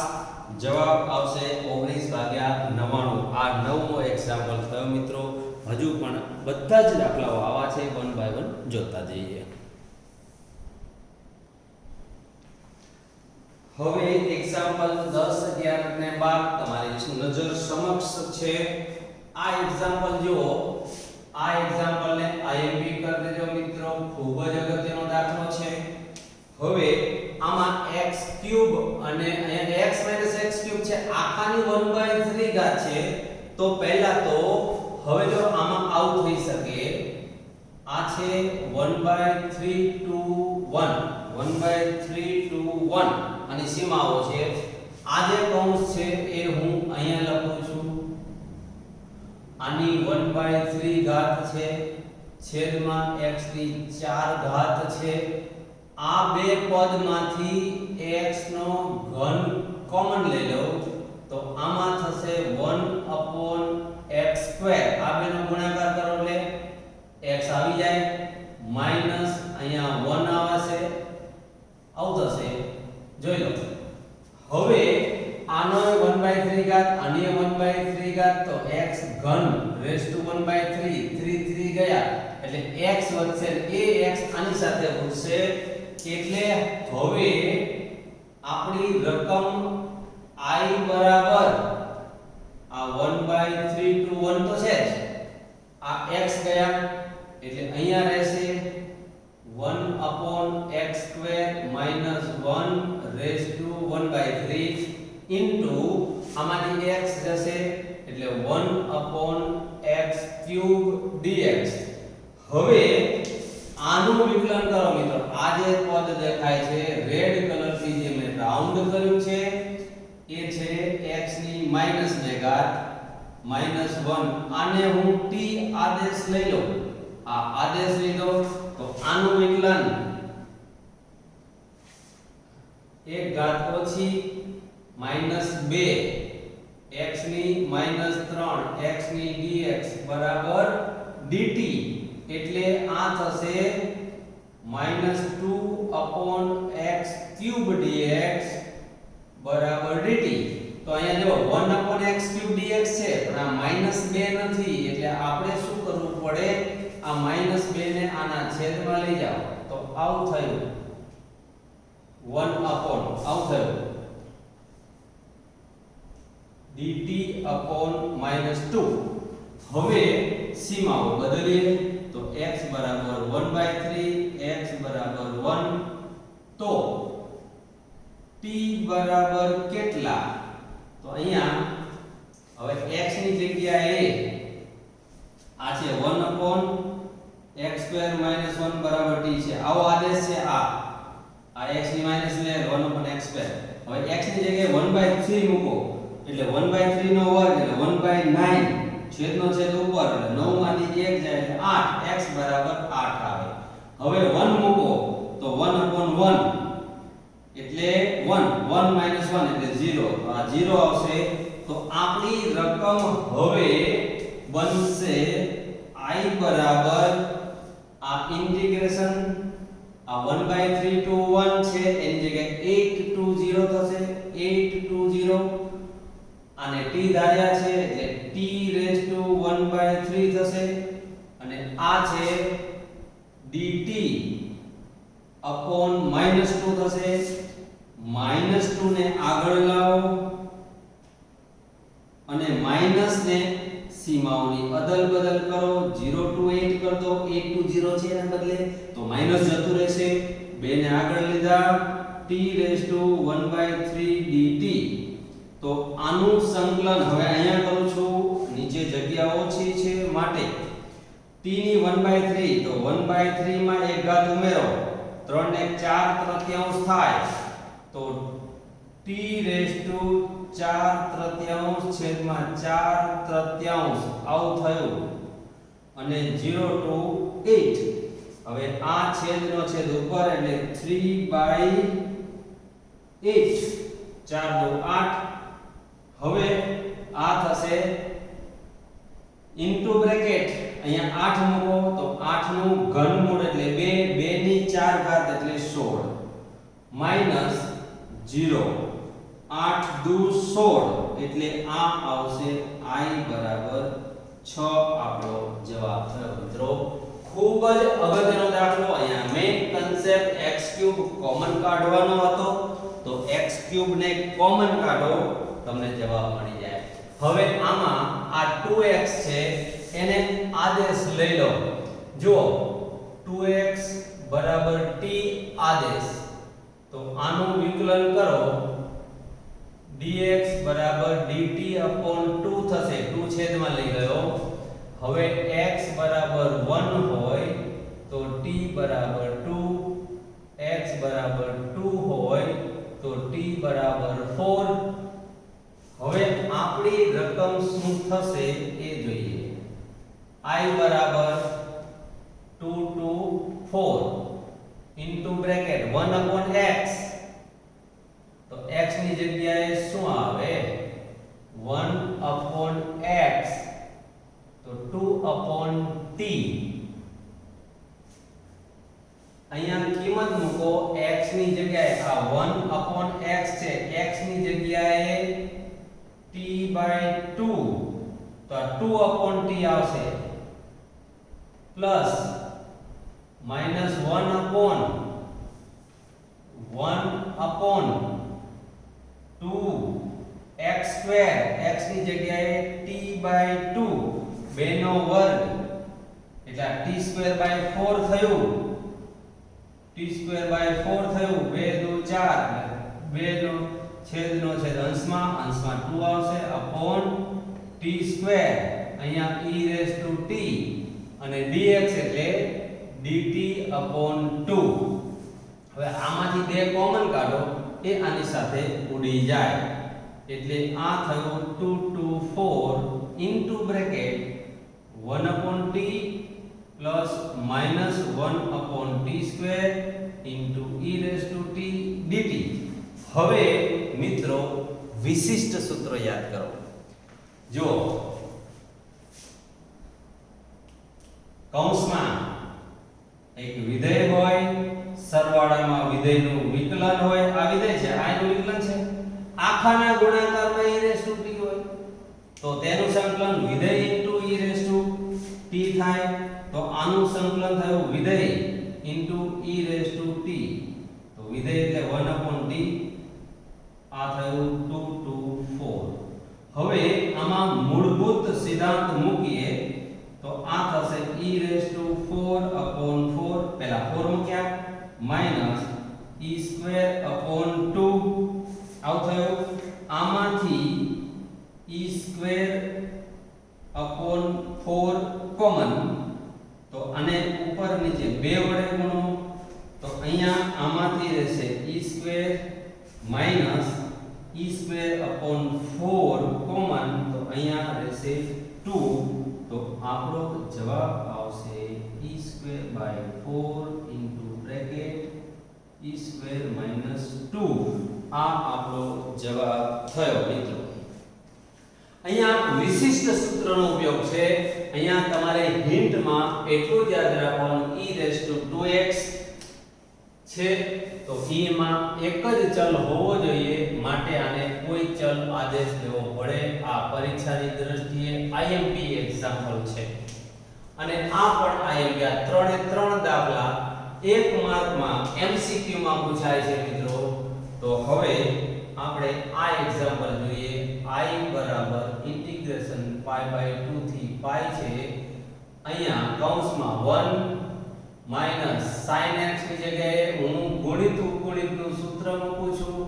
જવાબ આવશે 19/99. આ 9મો એક્ઝામ્પલ થયો મિત્રો. હજુ પણ બધા જ દાખલાઓ આવા છે, 1 બાય 1 જોતા જઈએ. હવે એક્ઝામ્પલ 10, 11 અને 12 તમારી નજર સમક્ષ છે. આ એક્ઝામ્પલ જુઓ, આ એક્ઝામ્પલને IMP કરી દેજો મિત્રો, ખૂબ જ અગત્યનો દાખલો છે. હવે આમાં x³ અને અહીંયા x - x³ છે, આખાની 1/3 ઘાત છે. તો પહેલા તો હવે જો આમાં આવું થઈ શકે, આ છે 1/3 to 1, 1/3 to 1 અને સીમાઓ છે. આ જે કૌંસ છે એ હું અહીંયા લખું છું, આની 1/3 ઘાત છે છેદમાં x ની 4 ઘાત છે. આ બે પદમાંથી x નો ઘન કોમન લઈ લો તો આમાં થશે 1/x². આ બેનો ગુણાકાર કરો એટલે x આવી જાય, માઈનસ અહીંયા 1 આવશે, આવું થશે. જોઈ લો, હવે આનો 1/3 ઘાત, આની 1/3 ઘાત, તો x ઘન રેઝ ટુ 1/3, 3 ગયા એટલે x વધશે, એ x આની સાથે વધશે. એટલે હવે આપણી રકમ I બરાબર આ 1/3 to 1 તો છે જ, આ x ગયા એટલે અહીંયા રહેશે 1/x² - 1 રેઝ ટુ 1/3 ઇન્ટુ આમાંથી x જશે એટલે 1/x³ dx. હવે આનું વિકલન કરો મિત્રો. આ જે પદ દેખાય છે રેડ કલરથી જે મેં રાઉન્ડ કર્યું છે એ છે x ની -2 ઘાત -1. આને હું t આદેશ લઈ લઉં, આ આદેશ લીધો તો આનું વિકલન 1 ઘાત ઓછી -2 x ની -3 x ની dx બરાબર dt. એટલે આ થશે -2/x³ dx બરાબર dt. તો અહીંયા જો 1/x³ dx છે પણ આ -2 નથી, એટલે આપણે શું કરવું પડે, આ -2 ને આના છેદમાં લઈ જાઓ તો આવું થયું 1 આવું થયું dt/-2. હવે સીમાઓ બદલીએ તો x બરાબર 1/3, x બરાબર 1, તો t બરાબર કેટલા, તો અહીંયા હવે x ની જગ્યાએ આ છે 1/x² - 1 બરાબર t છે, આવો આદેશ છે. આ x ની માઈનસ લે 1/x². હવે x ની જગ્યાએ 1/3 મૂકો એટલે 1/3 નો વર્ગ એટલે 1/9, છેદનો છેદ ઉપર એટલે 9 માંથી 1 જાય એટલે 8, x બરાબર 8 આવે. હવે 1 મૂકો તો 1/1 એટલે 1, 1 - 1 એટલે 0, તો આ 0 આવશે. તો આપણી રકમ હવે બનશે I બરાબર આ ઇન્ટિગ્રેશન આ 1/3 to 1 છે એની જગ્યાએ 820 થશે, 820. આને t ધાર્યા છે એટલે t રેઝ ટુ 1/3 થશે અને આ છે dt અપોન -2 થશે. -2 ને આગળ લાવો અને માઈનસ ને સીમાઓની અદલ બદલ કરો, 0 to 8 કર દો, 8 to 0 છે એના બદલે તો માઈનસ જતું રહેશે. 2 ને આગળ લીધા t⁻⁴ dt. તો આનું સંકલન હવે અહીંયા કરું છું, નીચે જગ્યા ઓછી છે માટે t ની 1/3, તો 1/3 માં એક ઘાત ઉમેરો, 3 ને 4 તૃતીયાંશ થાય, તો t⁴ 4/3 છેદમાં 4/3 આવું થયું, અને 0 to 8. હવે આ છેદનો છેદ ઉપર એટલે 3/8, 4 દુ 8. હવે આ થશે ઇન્ટુ બ્રેકેટ, અહીંયા 8 મૂકો તો 8 નું ઘનમૂળ એટલે 2, 2 ની 4 ઘાત એટલે 16 માઈનસ 0, 8 દુ 16 એટલે આ આવશે I બરાબર 6. આપણો જવાબ થયો મિત્રો. ખૂબ જ અગત્યનો દાખલો. અહીંયા મેઇન કન્સેપ્ટ x³ કોમન કાઢવાનો હતો, તો x³ ને કોમન કાઢો, તમને જવાબ મળી જાય. હવે આમાં આ 2x છે એને આદેશ લઈ લો. જો 2x બરાબર t આદેશ, તો આનું વિકલન કરો, dx બરાબર dt upon 2 થશે, 2 છેદમાં લઈ ગયો. હવે x બરાબર 1 હોય તો t બરાબર 2, x બરાબર 2 હોય તો t બરાબર 4. હવે આપણી રકમ શું થશે એ જોઈએ. I બરાબર 2 to 4 into bracket 1 upon x, તો x ની જગ્યાએ શું આવે 1 upon x, તો 2 upon t. અહીંયા કિંમત મૂકો, x ની જગ્યાએ આ 1 upon x છે, x ની જગ્યાએ t/2, તો આ 2 upon t આવશે, plus minus 1 upon 2 x square, x ની જગ્યાએ t/2, 2 નો વર્ગ એટલે t²/4 થયું, t²/4 થયું, 2 દુ 4, 2 નો છેદનો છેદ અંશમાં 2 આવશે upon t², અહીંયા e⁻t અને dx એટલે dt upon 2. હવે આમાંથી બે કોમન કાઢો, એ આની સાથે ઉડી જાય, એટલે આ થયું 2 to 4 into bracket 1 upon t plus minus 1 upon t² into e⁻t dt. હવે મિત્રો વિશિષ્ટ સૂત્ર યાદ કરો. જો કૌંસમાં એક વિધેય હોય, સરવાળામાં વિધેયનું વિકલન હોય, આ વિધેય છે, આ નું વિકલન છે, આખાના ગુણાકારમાં e⁻t હોય, તો તેનું સંકલન વિધેય ઇન્ટુ e⁻t થાય, તો આનું સંકલન થયું વિધેય ઇન્ટુ e⁻t, તો વિધેય એટલે 1 upon t, આ થયું 2 to 4. હવે આમાં મૂળભૂત સિદ્ધાંત મૂકીએ તો આ થશે e⁻4 upon 4, પહેલા 4 મૂક્યા, માઈનસ e² upon 2 આવું થયું. આમાંથી e² upon 4 કોમન, તો આને ઉપર નીચે 2 વડે ગુણો, તો અહીંયા આમાંથી રહેશે e² minus e² upon 4 common, તો અહીંયા રહેશે 2, તો આપણો જવાબ આવશે e²/4 into bracket e² minus 2. આ આપણો જવાબ થયો મિત્રો. અહીંયા વિશિષ્ટ સૂત્રનો ઉપયોગ છે. અહીંયા તમારે હિન્ટમાં એટલું જ યાદ રાખવાનું, e⁻2x છે તો e માં એક જ ચલ હોવો જોઈએ, માટે આને કોઈ ચલ આદેશ લેવો પડે. આ પરીક્ષાની દ્રષ્ટિએ IMP એક્ઝામ્પલ છે, અને આ પણ IMP. આ 3 દાખલા 1 માર્કમાં MCQ માં પૂછાય છે મિત્રો. તો હવે આપણે આ એક્ઝામ્પલ જોઈએ. I બરાબર ઇન્ટિગ્રેશન π/2 થી π છે. અહીંયા કૌંસમાં 1 માઈનસ sin x ની જગ્યાએ હું ગુણિત ઉપગુણિતનું સૂત્ર મૂકું છું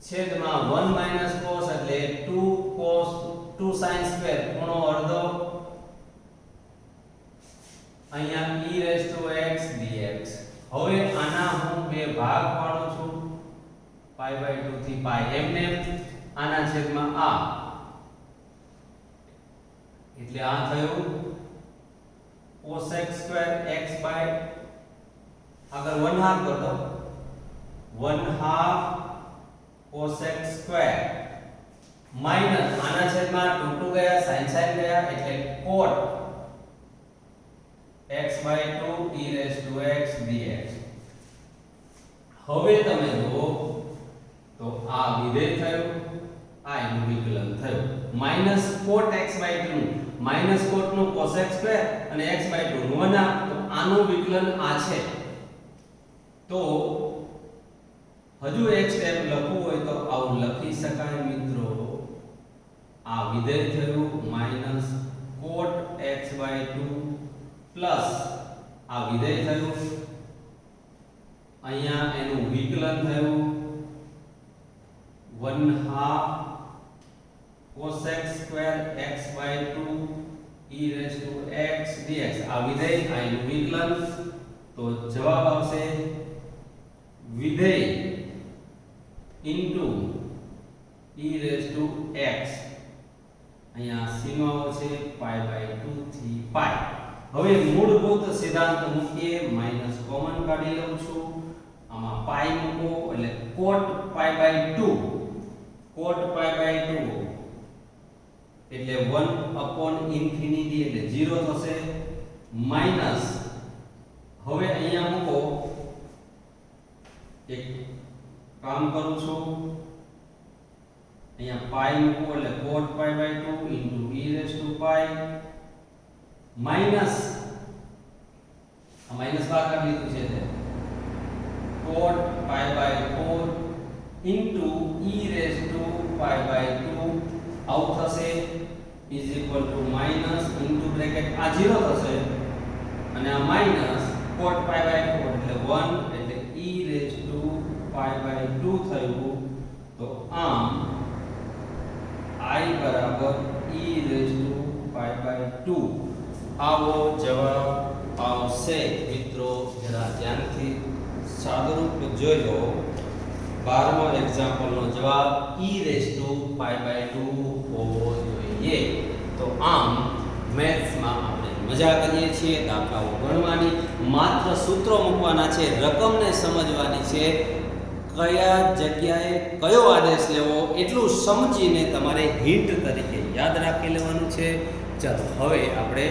છેદમાં 1 માઈનસ cos એટલે 2 cos 2 sin સ્ક્વેર ખૂણો અડધો અહીંયા e raised to x dx. હવે આના હું બે ભાગ પાડું છું pi by 2 થી pi એમને આના છેદમાં આ એટલે આ થયું cos x square x by अगर 1/2 कर दो 1/2 cos x square माइनस आना छेद में 2 गया sin गया એટલે cot x by 2 e raised to x dx. હવે તમે જો તો આ વિધેય થયું આ એનું વિકલન થયું minus cot x by 2 minus cot નું cos x સ્ક્વેર અને x by 2 નું વના તો આનું વિકલન આ છે તો હજુ એક સ્ટેપ લખવું હોય તો આવું લખી શકાય મિત્રો આ વિધેય થયું minus cot x by 2 plus આ વિધેય થયું અહીંયા એનું વિકલન થયું 1/2 cos x square x by 2 e raised to x dx. આ વિધેય આ એનું વિકલન તો જવાબ આવશે વિધેય into e raised to x અહીંયા સીમાઓ છે pi by 2 થી pi. હવે મૂળભૂત સિદ્ધાંત મૂકીએ માઈનસ કોમન કાઢી લઉં છું આમાં pi મૂકો એટલે cot pi by 2 cot pi by 2 એટલે 1/∞ એટલે 0 થશે માઈનસ હવે અહીંયા મૂકો એક કામ કરું છું અહીંયા pi મૂકો એટલે cot pi by 2 e raised to pi minus આ માઈનસ બહાર કાઢી લીધું છે cot pi by 4 e raised to pi by 2 out થશે is equal to minus into bracket આ 0 થશે અને આ માઈનસ cot pi by 4 એટલે 1 એટલે e raised to pi by 2 થયું તો આમ I બરાબર e raised to pi by 2 આવો જવાબ આવશે મિત્રો જરા ધ્યાનથી સાદુરૂપ જોઈ લો 12મો એક્ઝામ્પલ નો જવાબ e raised to pi by 2 હોવો જોઈએ તો આમ મેથ્સ માં આપણે મજા કરીએ છીએ દાખલાઓ ગણવાની માત્ર સૂત્રો મૂકવાના છે રકમને સમજવાની છે કયા જગ્યાએ કયો આદેશ લેવો એટલું સમજીને તમારે હિન્ટ તરીકે યાદ રાખી લેવાનું છે. ચાલો હવે આપણે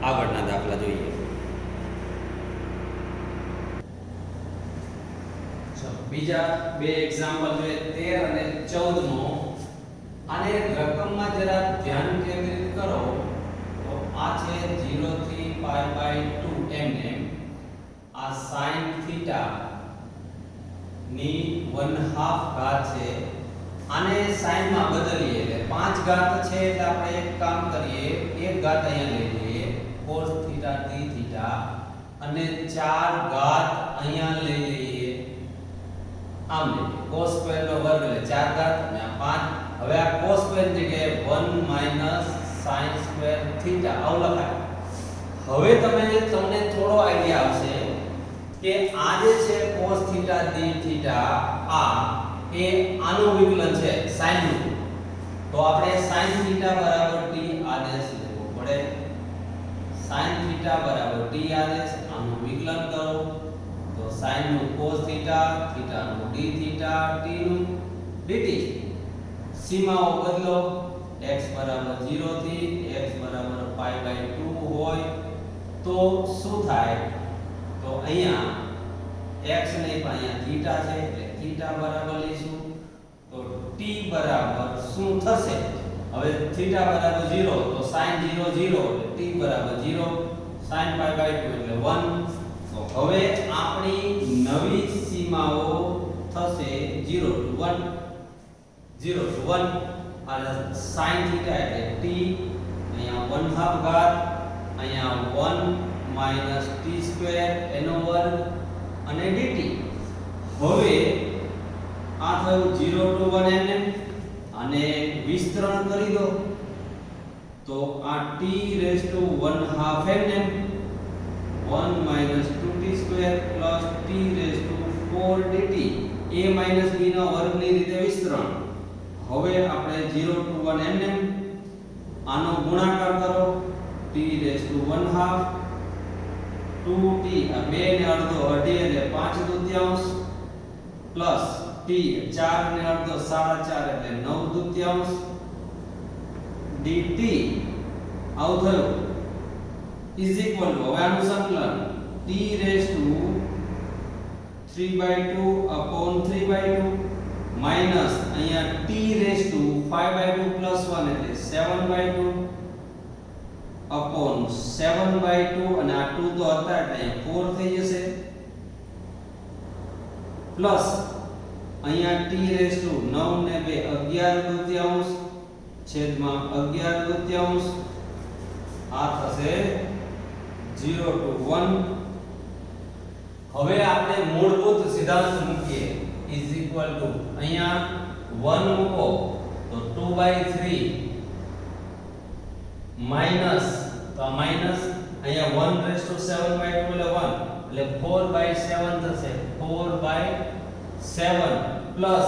આગળના દાખલા જોઈએ. બીજા બે એક્ઝામ્પલ જોઈએ 13 અને 14 નો આને રકમમાં જરા ધ્યાન કેન્દ્રિત કરો તો આ છે 0 થી pi by 2 mm આ sin થીટા ની 1/2 ઘાત છે આને sin માં બદલીએ એટલે 5 ઘાત છે એટલે આપણે એક કામ કરીએ એક ઘાત અહીંયા લઈ લઈએ cos થીટા d થીટા અને 4 ઘાત અહીંયા લઈ લઈએ આમ લઈએ cos સ્ક્વેર નો વર્ગ એટલે 4 ઘાત અને આ 5 હવે આ cos સ્ક્વેર જગ્યાએ 1 માઈનસ sin સ્ક્વેર થીટા આવું લખાય. હવે તમને થોડો આઈડિયા આવશે કે આ જે છે cos થીટા d થીટા આ એ આનું વિકલન છે sin નું તો આપણે sin થીટા બરાબર t આદેશ લેવો પડે sin થીટા બરાબર t આદેશ આનું વિકલન કરો તો sin નું cos થીટા થીટા નું d થીટા t નું dt સીમાઓ બદલો x બરાબર 0 થી x બરાબર pi by 2 હોય તો શું થાય તો અહીંયા x નહીં પણ અહીંયા થીટા છે એટલે થીટા બરાબર લઈશું તો t બરાબર શું થશે હવે થીટા બરાબર 0 તો sin 0 0 એટલે t બરાબર 0 sin pi by 2 એટલે 1 તો હવે આપણી નવી સીમાઓ થશે 0 to 1 0 to 1 અને sin થીટા એટલે t અહીંયા 1/2 ઘાત અહીંયા 1 માઇનસ ટી સ્ક્વેર એનો વર્ગ અને dt. હવે આ થયું 0 to 1 mm અને વિસ્તરણ કરી દો તો આ t rays two 1/2 mm 1 minus 2t square plus t raised to 4 dt a minus b ના વર્ગની રીતે વિસ્તરણ. હવે આપણે 0 to 1 mm આનો ગુણાકાર કરો t raised to 1/2 2t આ 2 ને અડધો અઢી એટલે 5/2 પ્લસ t 4 ને અડધો 4.5 એટલે 9/2 dt આવું થયું is equal to હવે આનું સંકલન t raised to 3/2 upon 3/2 minus અહીંયા t raised to 5/2 plus 1 એટલે 7/2 upon 7/2 અને આ 2 તો હતા એટલે અહીંયા 4 થઈ જશે પ્લસ અહીંયા t raised to 9 ને 2 11/2 છેદમાં 11/2 આ થશે 0 to 1. હવે આપણે મૂળભૂત સિદ્ધાંત મૂકીએ is equal to અહીંયા 1 મૂકો તો 2/3 માઈનસ તો માઈનસ અહીંયા 1 raised to 7/2 એટલે 1 એટલે 4/7 થશે 4/7 plus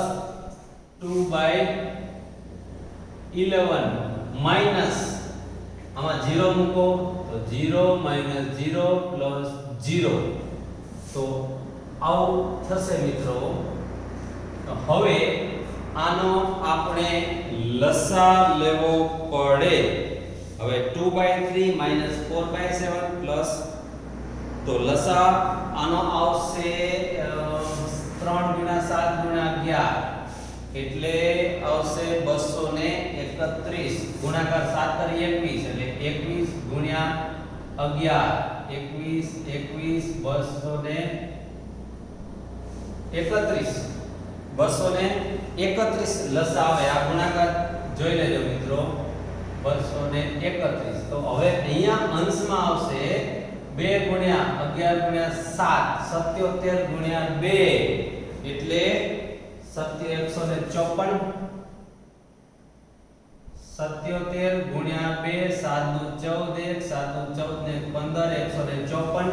2/11 માઈનસ આમાં 0 મૂકો તો 0 minus 0 plus 0 તો આવું થશે મિત્રો. તો હવે આનો આપણે લસા લેવો પડે. હવે 2/3 minus 4/7 plus તો લસા આનો આવશે 3 ગુણ્યા 7 ગુણ્યા 11 એટલે આવશે 231 ગુણાકાર 7 કરી 21 એટલે 21 ગુણ્યા 11 21 231 લસા આવે. આ ગુણાકાર જોઈ લેજો મિત્રો 231. તો હવે અહીંયા અંશમાં આવશે 2 ગુણ્યા 11 ગુણ્યા 7 77 ગુણ્યા 2 એટલે 154 77 ગુણ્યા 2 7 14 1 7 14 ને 15 154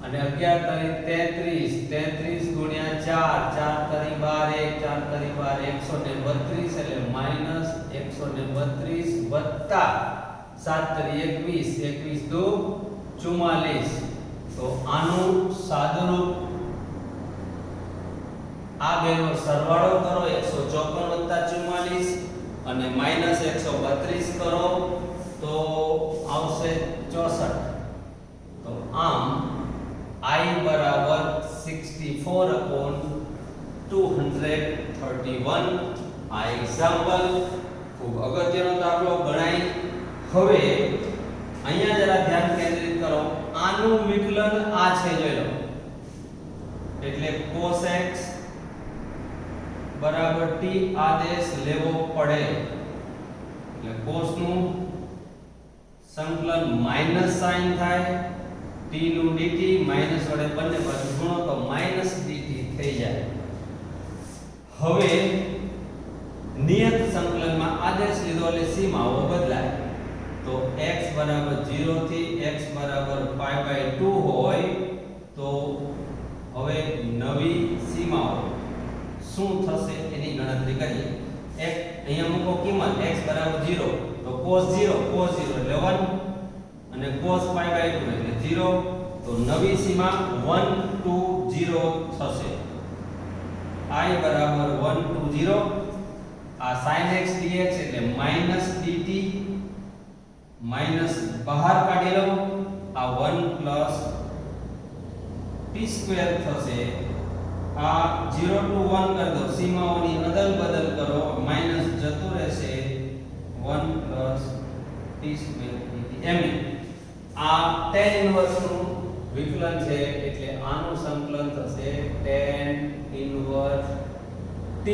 અને 11 તરી 33 ગુણ્યા 4 તરી 12 તરી 132 એટલે માઈનસ 132 વત્તા 7 તરી 21 દુ 44. તો આનું સાદુરૂપ આ બેનો સરવાળો કરો 154 + 44 અને માઈનસ 132 કરો તો આવશે 64. તો આમ I બરાબર 64/231. આ એક્ઝામ્પલ ખૂબ અગત્યનો દાખલો ગણાય. હવે અહીંયા જરા ધ્યાન કેન્દ્રિત કરો. આનું વિકલન આ છે જોઈ લો એટલે cos x બરાબર t આદેશ લેવો પડે એટલે cos નું સંકલન માઈનસ સાઈન થાય t નું dt માઈનસ વડે બંને બાજુ ગુણો તો માઈનસ dt થઈ જાય. હવે નિયત સંકલનમાં આદેશ લીધો એટલે સીમાઓ બદલાય. તો x બરાબર 0 થી x બરાબર π/2 હોય તો હવે નવી સીમાઓ શું થશે એની ગણતરી કરીએ. x અહીંયા મૂકો કિંમત x બરાબર 0 તો cos 0 એટલે 1 અને cos π/2 એટલે 0 તો નવી સીમા 1 to 0 થશે. I બરાબર 1 to 0 આ sin x dx એટલે માઈનસ dt માઈનસ બહાર કાઢી લો આ 1 પ્લસ t સ્ક્વેર થશે. આ 0 to 1 કરી દો સીમાઓની અદલ બદલ કરો માઈનસ જતું રહેશે 1 પ્લસ t સ્ક્વેર dt એમ. આ tan ઇન્વર્સ નું વિકલન છે એટલે આનું સંકલન થશે tan ઇન્વર્સ t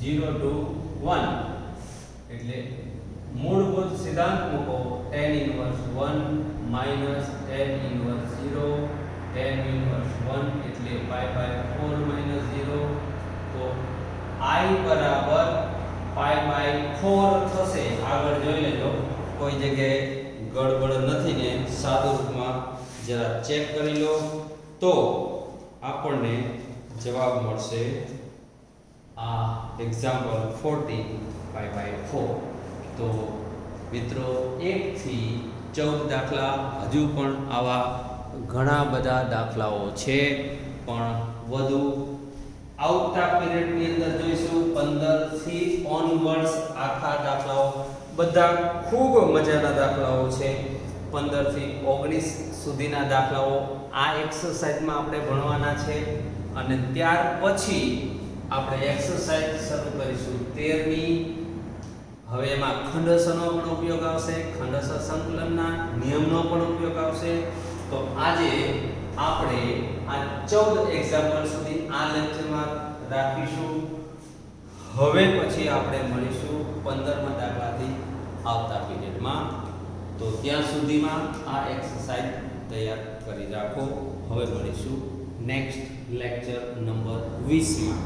0 to 1 એટલે મૂળભૂત સિદ્ધાંત મૂકો tan inverse 1 minus tan inverse 0 tan inverse 1 એટલે પાઈ બાય 4 માઈનસ 0 તો I બરાબર પાઈ બાય 4 થશે. આગળ જોઈ લેજો કોઈ જગ્યાએ ગડબડ નથી ને સાદું રૂપમાં જરા ચેક કરી લો તો આપણને જવાબ મળશે આ એક્ઝામ્પલ 14 પાઈ બાય 4. તો મિત્રો 1 થી 14 દાખલા હજુ પણ આવા ઘણા બધા દાખલાઓ છે, પણ વધુ આવતા પીરિયડની અંદર જોઈશું. 15 થી ઓનવર્ડ્સ આખા દાખલાઓ બધા ખૂબ મજાના દાખલાઓ છે. 15 થી 19 સુધીના દાખલાઓ આ એક્સરસાઇઝમાં આપણે ભણવાના છે અને ત્યાર પછી આપણે એક્સરસાઇઝ શરૂ કરીશું 13મી. હવે એમાં ખંડસરનો પણ ઉપયોગ આવશે, ખંડસર સંકલનના નિયમનો પણ ઉપયોગ આવશે. તો આજે આપણે આ 14 એક્ઝામ્પલ સુધી આ લેક્ચરમાં રાખીશું. હવે પછી આપણે મળીશું 15મા દાખલાથી આવતા પીરિયડમાં. તો ત્યાં સુધીમાં આ એક્સરસાઇઝ તૈયાર કરી રાખો. હવે મળીશું નેક્સ્ટ લેક્ચર નંબર 20માં.